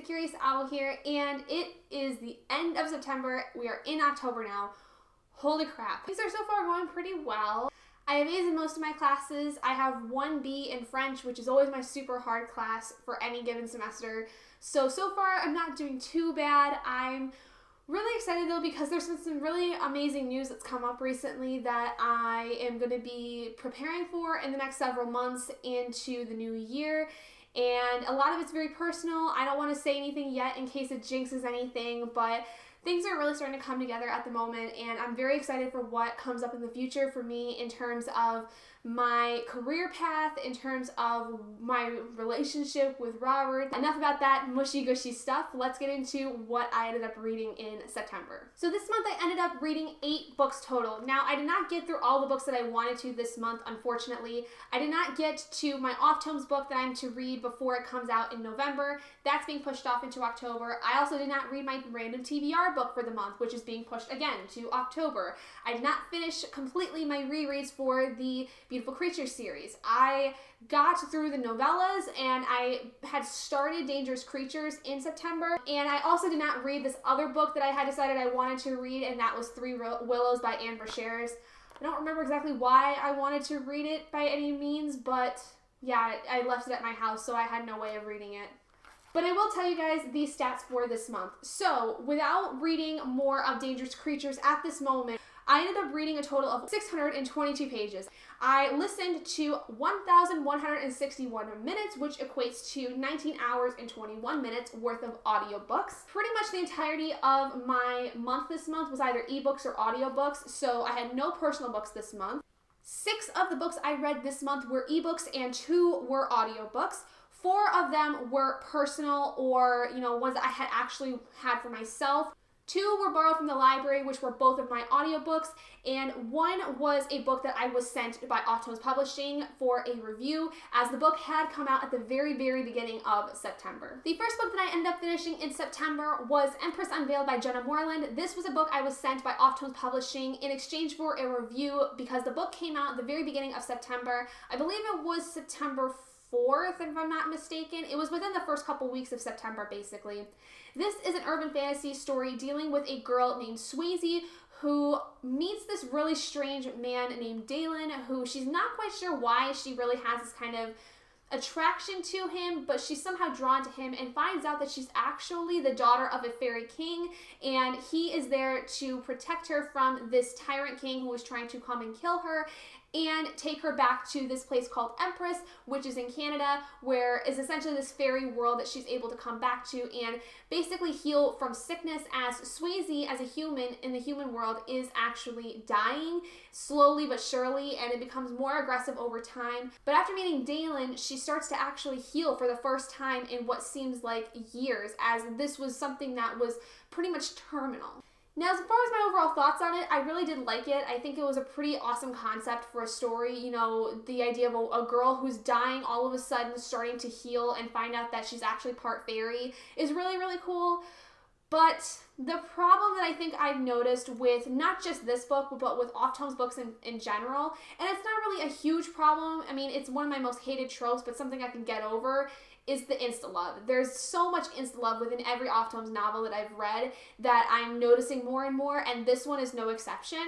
Curious Owl here, and it is the end of September. We are in October now. Holy crap. Things are so far going pretty well. I have A's in most of my classes. I have 1B in French, which is always my super hard class for any given semester. So far I'm not doing too bad. I'm really excited though because there's been some really amazing news that's come up recently that I am going to be preparing for in the next several months into the new year. And a lot of it's very personal. I don't want to say anything yet in case it jinxes anything, but things are really starting to come together at the moment, and I'm very excited for what comes up in the future for me in terms of my career path, in terms of my relationship with Robert. Enough about that mushy gushy stuff. Let's get into what I ended up reading in September. So this month I ended up reading 8 books total. Now I did not get through all the books that I wanted to this month, unfortunately. I did not get to my Off Tomes book that I'm to read before it comes out in November. That's being pushed off into October. I also did not read my random TBR book for the month, which is being pushed again to October. I did not finish completely my rereads for the Beautiful Creatures series. I got through the novellas and I had started Dangerous Creatures in September, and I also did not read this other book that I had decided I wanted to read, and that was Three Willows by Anne Brashares. I don't remember exactly why I wanted to read it by any means, but yeah, I left it at my house, so I had no way of reading it. But I will tell you guys the stats for this month. So, without reading more of Dangerous Creatures at this moment, I ended up reading a total of 622 pages. I listened to 1,161 minutes, which equates to 19 hours and 21 minutes worth of audiobooks. Pretty much the entirety of my month this month was either ebooks or audiobooks, so I had no personal books this month. 6 of the books I read this month were ebooks and 2 were audiobooks. 4 of them were personal or, ones that I had actually had for myself. 2 were borrowed from the library, which were both of my audiobooks, and 1 was a book that I was sent by Off Tomes Publishing for a review, as the book had come out at the very, very beginning of September. The first book that I ended up finishing in September was Empress Unveiled by Jenna Morland. This was a book I was sent by Off Tomes Publishing in exchange for a review because the book came out at the very beginning of September. I believe it was September 4th, if I'm not mistaken. It was within the first couple weeks of September, basically. This is an urban fantasy story dealing with a girl named Swayze who meets this really strange man named Dalen, who she's not quite sure why she really has this kind of attraction to him, but she's somehow drawn to him and finds out that she's actually the daughter of a fairy king, and he is there to protect her from this tyrant king who is trying to come and kill her and take her back to this place called Empress, which is in Canada, where is essentially this fairy world that she's able to come back to and basically heal from sickness, as Swayze as a human in the human world is actually dying slowly but surely, and it becomes more aggressive over time. But after meeting Dalen, she starts to actually heal for the first time in what seems like years, as this was something that was pretty much terminal. Now, as far as my overall thoughts on it, I really did like it. I think it was a pretty awesome concept for a story. The idea of a girl who's dying all of a sudden starting to heal and find out that she's actually part fairy is really, really cool. But the problem that I think I've noticed with not just this book, but with Off Tomes books in general, and it's not really a huge problem. I mean, it's one of my most hated tropes, but something I can get over, is the insta-love. There's so much insta-love within every Off Tomes novel that I've read that I'm noticing more and more, and this one is no exception.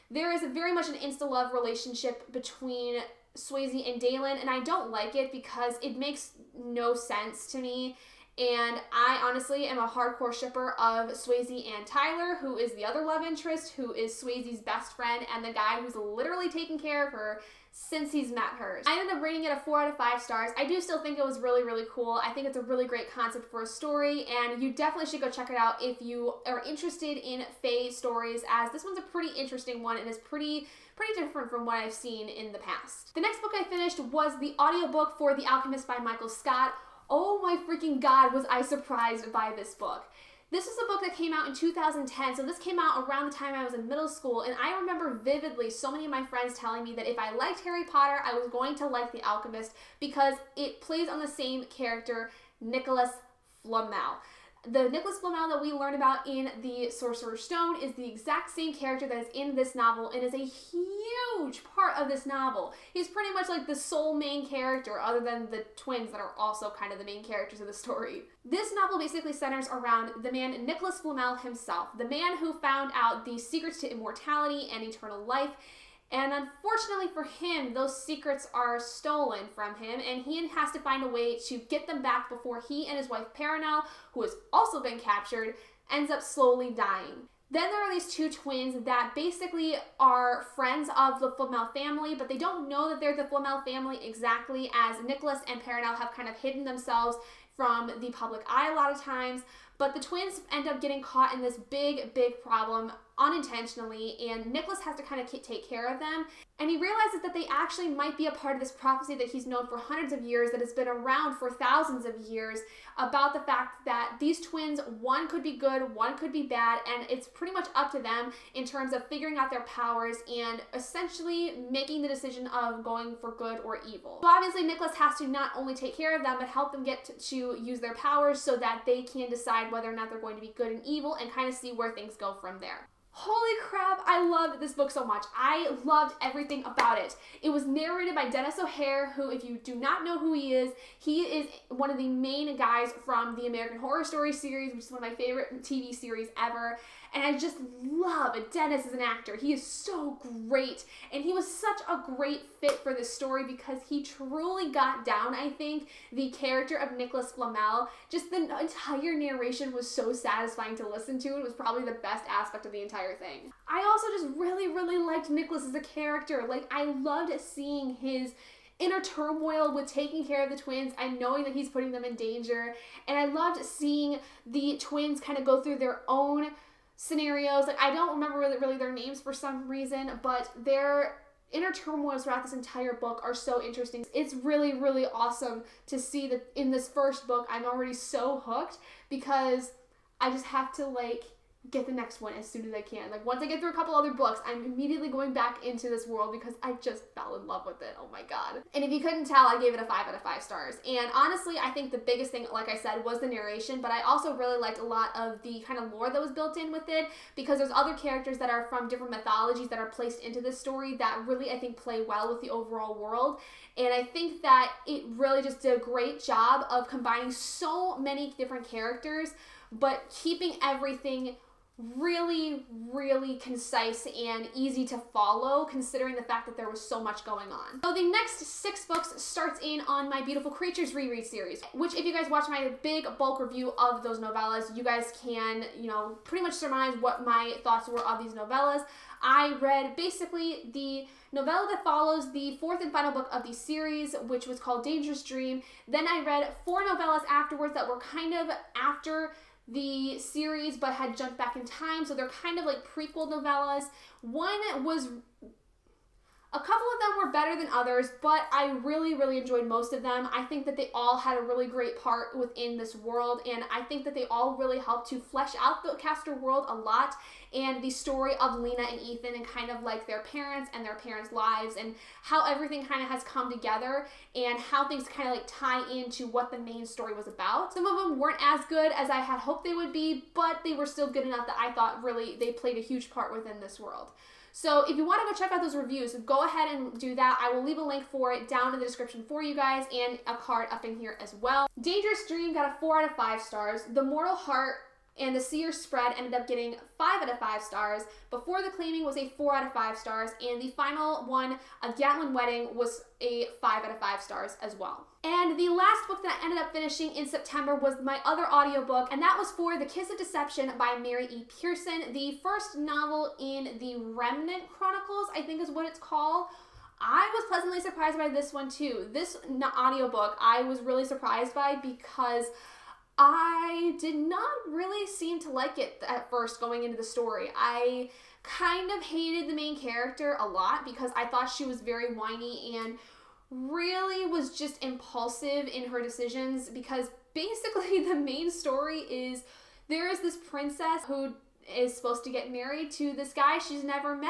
There is very much an insta-love relationship between Swayze and Dalen, and I don't like it because it makes no sense to me. And I honestly am a hardcore shipper of Swayze and Tyler, who is the other love interest, who is Swayze's best friend and the guy who's literally taken care of her since he's met her. I ended up rating it a 4 out of 5 stars. I do still think it was really, really cool. I think it's a really great concept for a story, and you definitely should go check it out if you are interested in fae stories, as this one's a pretty interesting one and is pretty different from what I've seen in the past. The next book I finished was the audiobook for The Alchemist by Michael Scott. Oh my freaking god, was I surprised by this book. This is a book that came out in 2010, so this came out around the time I was in middle school, and I remember vividly so many of my friends telling me that if I liked Harry Potter, I was going to like The Alchemist because it plays on the same character, Nicholas Flamel. The Nicholas Flamel that we learned about in The Sorcerer's Stone is the exact same character that is in this novel and is a huge part of this novel. He's pretty much like the sole main character other than the twins that are also kind of the main characters of the story. This novel basically centers around the man Nicholas Flamel himself, the man who found out the secrets to immortality and eternal life. And unfortunately for him, those secrets are stolen from him, and he has to find a way to get them back before he and his wife Perenelle, who has also been captured, ends up slowly dying. Then there are these two twins that basically are friends of the Flamel family, but they don't know that they're the Flamel family exactly, as Nicholas and Perenelle have kind of hidden themselves from the public eye a lot of times. But the twins end up getting caught in this big problem unintentionally, and Nicholas has to kind of take care of them. And he realizes that they actually might be a part of this prophecy that he's known for hundreds of years, that has been around for thousands of years, about the fact that these twins, one could be good, one could be bad, and it's pretty much up to them in terms of figuring out their powers and essentially making the decision of going for good or evil. So obviously Nicholas has to not only take care of them, but help them get to use their powers so that they can decide whether or not they're going to be good and evil and kind of see where things go from there. Holy crap, I loved this book so much. I loved everything about it. It was narrated by Dennis O'Hare, who, if you do not know who he is one of the main guys from the American Horror Story series, which is one of my favorite TV series ever. And I just love Dennis as an actor. He is so great. And he was such a great fit for this story because he truly got down, I think, the character of Nicholas Flamel. Just the entire narration was so satisfying to listen to. It was probably the best aspect of the entire thing. I also just really liked Nicholas as a character. Like, I loved seeing his inner turmoil with taking care of the twins and knowing that he's putting them in danger. And I loved seeing the twins kind of go through their own scenarios. Like, I don't remember really their names for some reason, but their inner turmoils throughout this entire book are so interesting. It's really awesome to see that in this first book I'm already so hooked because I just have to get the next one as soon as I can. Like, once I get through a couple other books, I'm immediately going back into this world because I just fell in love with it. Oh my god. And if you couldn't tell, I gave it a 5 out of 5 stars. And honestly, I think the biggest thing, like I said, was the narration, but I also really liked a lot of the kind of lore that was built in with it, because there's other characters that are from different mythologies that are placed into this story that really, I think, play well with the overall world. And I think that it really just did a great job of combining so many different characters, but keeping everything really concise and easy to follow, considering the fact that there was so much going on. So the next 6 books starts in on my Beautiful Creatures reread series, which, if you guys watch my big bulk review of those novellas, you guys can, pretty much surmise what my thoughts were of these novellas. I read basically the novella that follows the 4th and final book of the series, which was called Dangerous Dream. Then I read 4 novellas afterwards that were kind of after the series but had jumped back in time, so they're kind of like prequel novellas. A couple of them were better than others, but I really enjoyed most of them. I think that they all had a really great part within this world, and I think that they all really helped to flesh out the Castor world a lot, and the story of Lena and Ethan, and kind of like their parents and their parents' lives, and how everything kind of has come together, and how things kind of like tie into what the main story was about. Some of them weren't as good as I had hoped they would be, but they were still good enough that I thought really they played a huge part within this world. So if you want to go check out those reviews, go ahead and do that. I will leave a link for it down in the description for you guys, and a card up in here as well. Dangerous Dream got a 4 out of 5 stars. The Mortal Heart and The Seer's Spread ended up getting 5 out of 5 stars. Before the Claiming was a 4 out of 5 stars, and the final one, A Gatlin Wedding, was a 5 out of 5 stars as well. And the last book that I ended up finishing in September was my other audiobook, and that was for The Kiss of Deception by Mary E. Pearson, the first novel in the Remnant Chronicles, I think is what it's called. I was pleasantly surprised by this one too. This audiobook I was really surprised by because I did not really seem to like it at first going into the story. I kind of hated the main character a lot because I thought she was very whiny and really was just impulsive in her decisions, because basically the main story is there is this princess who is supposed to get married to this guy she's never met,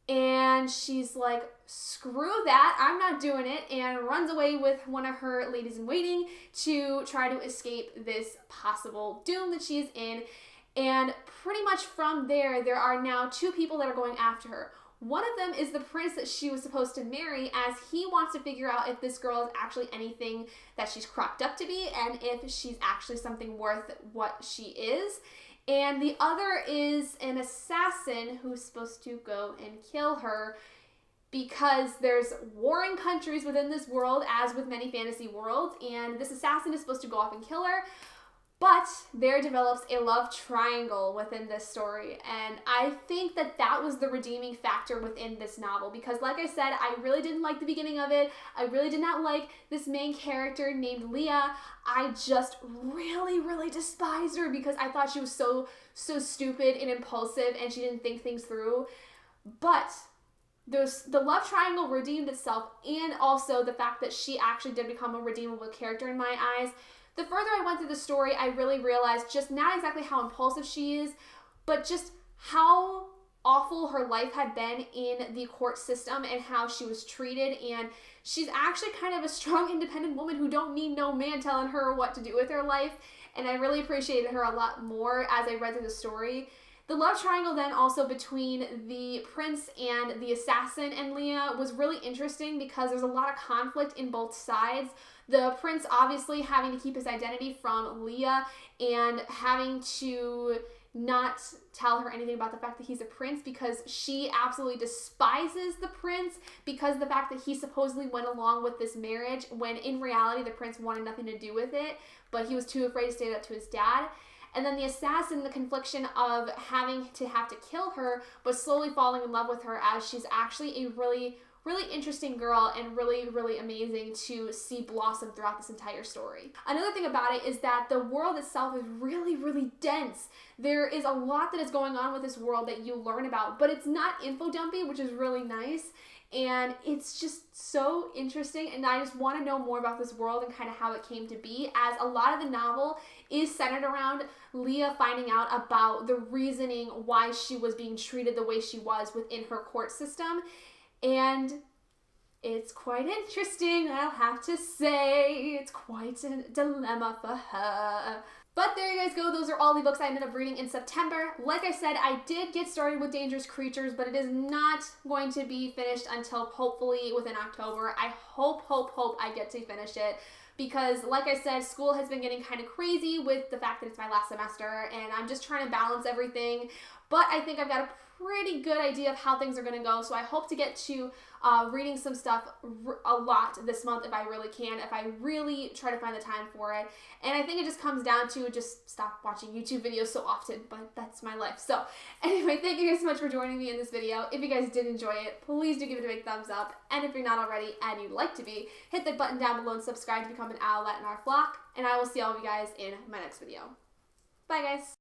and she's like screw that, I'm not doing it, and runs away with one of her ladies in waiting to try to escape this possible doom that she's in. And pretty much from there, there are now two people that are going after her. One of them is the prince that she was supposed to marry, as he wants to figure out if this girl is actually anything that she's cropped up to be and if she's actually something worth what she is. And the other is an assassin who's supposed to go and kill her, because there's warring countries within this world, as with many fantasy worlds, and this assassin is supposed to go off and kill her. But there develops a love triangle within this story, and I think that that was the redeeming factor within this novel, because like I said, I really didn't like the beginning of it. I really did not like this main character named Leah. I just really despised her because I thought she was so stupid and impulsive, and she didn't think things through. But the love triangle redeemed itself, and also the fact that she actually did become a redeemable character in my eyes. The further I went through the story, I really realized just not exactly how impulsive she is, but just how awful her life had been in the court system and how she was treated. And she's actually kind of a strong, independent woman who don't need no man telling her what to do with her life. And I really appreciated her a lot more as I read through the story. The love triangle then also between the prince and the assassin and Leah was really interesting because there's a lot of conflict in both sides. The prince obviously having to keep his identity from Leah and having to not tell her anything about the fact that he's a prince, because she absolutely despises the prince because of the fact that he supposedly went along with this marriage when in reality the prince wanted nothing to do with it, but he was too afraid to stand up to his dad. And then the assassin, the confliction of having to kill her, but slowly falling in love with her, as she's actually a really interesting girl and really amazing to see blossom throughout this entire story. Another thing about it is that the world itself is really dense. There is a lot that is going on with this world that you learn about, but it's not info dumpy, which is really nice. And it's just so interesting, and I just want to know more about this world and kind of how it came to be, as a lot of the novel is centered around Leah finding out about the reasoning why she was being treated the way she was within her court system. And it's quite interesting, I'll have to say. It's quite a dilemma for her. But there you guys go. Those are all the books I ended up reading in September. Like I said, I did get started with Dangerous Creatures, but it is not going to be finished until hopefully within October. I hope I get to finish it, because like I said, school has been getting kind of crazy with the fact that it's my last semester, and I'm just trying to balance everything. But I think I've got a pretty good idea of how things are going to go, so I hope to get to reading some stuff a lot this month if I really can, if I really try to find the time for it. And I think it just comes down to just stop watching YouTube videos so often, but that's my life. So anyway, thank you guys so much for joining me in this video. If you guys did enjoy it, please do give it a big thumbs up, and if you're not already and you'd like to be, hit the button down below and subscribe to become an owlet in our flock, and I will see all of you guys in my next video. Bye guys!